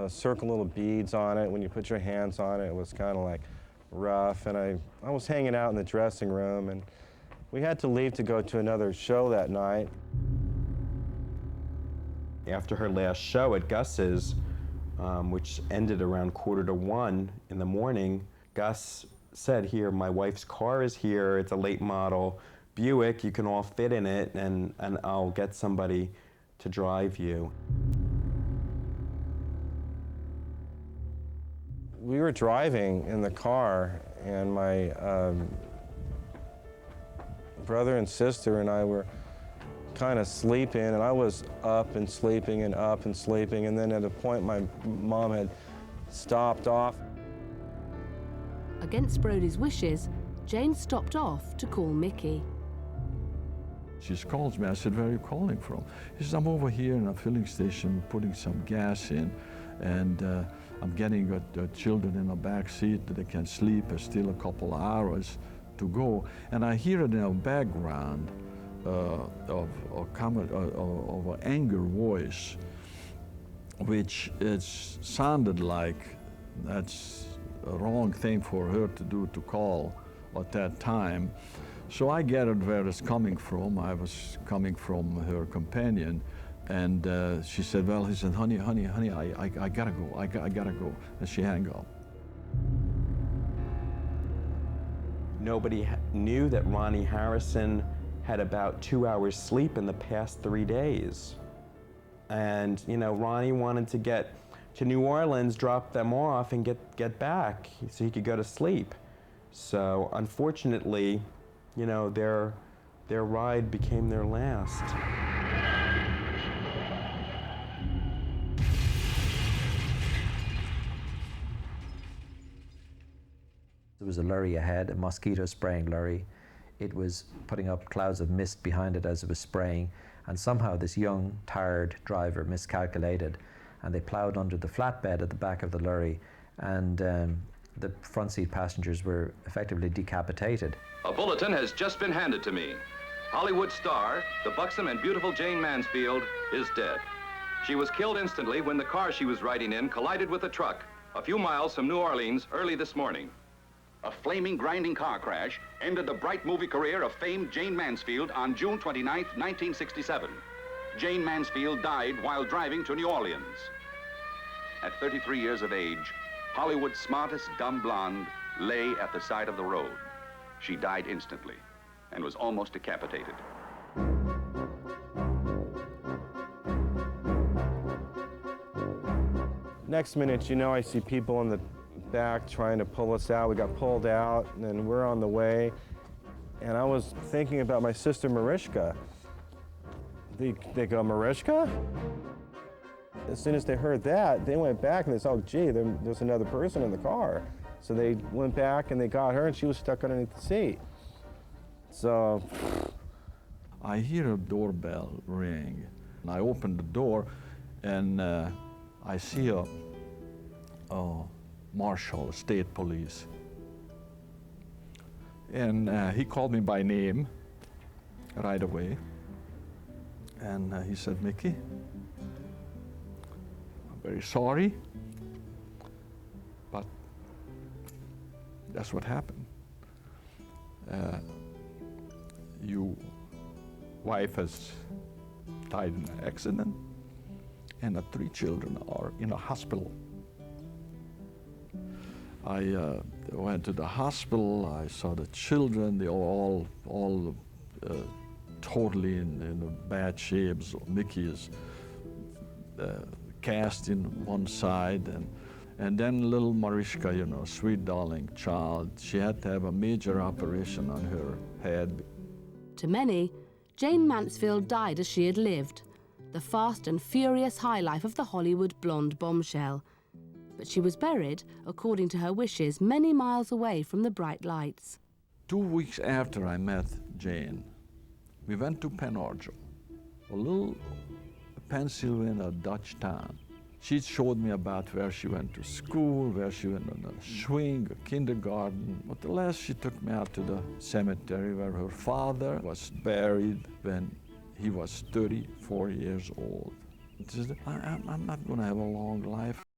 circle little beads on it. When you put your hands on it, it was kind of like rough. And I was hanging out in the dressing room, and we had to leave to go to another show that night. After her last show at Gus's, which ended around 1:45 in the morning, Gus said, "Here, my wife's car is here. It's a late model Buick. You can all fit in it, and I'll get somebody to drive you." We were driving in the car, and my brother and sister and I were kind of sleeping, and I was up and sleeping and up and sleeping, and then at a point my mom had stopped off. Against Brodie's wishes, Jayne stopped off to call Mickey. She calls me. I said, "Where are you calling from?" He says, "I'm over here in a filling station putting some gas in, and I'm getting the children in the back seat that they can sleep. There's still a couple of hours to go." And I hear in the background of an angry voice, which sounded like that's a wrong thing for her to do, to call at that time. So I gathered where it's coming from. I was coming from her companion, and she said, "Well," he said, honey, I gotta go, I gotta go," and she hung up. Nobody knew that Ronnie Harrison had about 2 hours sleep in the past 3 days. And, you know, Ronnie wanted to get to New Orleans, drop them off, and get back so he could go to sleep. So, unfortunately, you know, their ride became their last. There was a lorry ahead, a mosquito spraying lorry. It was putting up clouds of mist behind it as it was spraying, and somehow this young, tired driver miscalculated, and they plowed under the flatbed at the back of the lorry, and the front seat passengers were effectively decapitated. A bulletin has just been handed to me. Hollywood star, the buxom and beautiful Jayne Mansfield, is dead. She was killed instantly when the car she was riding in collided with a truck a few miles from New Orleans early this morning. A flaming, grinding car crash ended the bright movie career of famed Jayne Mansfield on June 29, 1967. Jayne Mansfield died while driving to New Orleans. At 33 years of age, Hollywood's smartest dumb blonde lay at the side of the road. She died instantly and was almost decapitated. Next minute, you know, I see people in the back trying to pull us out. We got pulled out, and then we're on the way. And I was thinking about my sister Mariska. They go, "Mariska?" As soon as they heard that, they went back and they said, "Oh, gee, there's another person in the car." So they went back and they got her, and she was stuck underneath the seat. So I hear a doorbell ring. And I open the door, and I see a marshal, state police. And he called me by name right away. And he said, "Mickey, I'm very sorry, but that's what happened. Your wife has died in an accident, and the 3 children are in a hospital." I went to the hospital. I saw the children. They all totally in bad shape. So Mickey is cast in one side, and then little Mariska, you know, sweet darling child, she had to have a major operation on her head. To many, Jayne Mansfield died as she had lived, the fast and furious high life of the Hollywood blonde bombshell. But she was buried, according to her wishes, many miles away from the bright lights. 2 weeks after I met Jayne, we went to Penargil, a little Pennsylvania Dutch town. She showed me about where she went to school, where she went on a swing, a kindergarten. But the last, she took me out to the cemetery where her father was buried when he was 34 years old. She said, I'm not going to have a long life.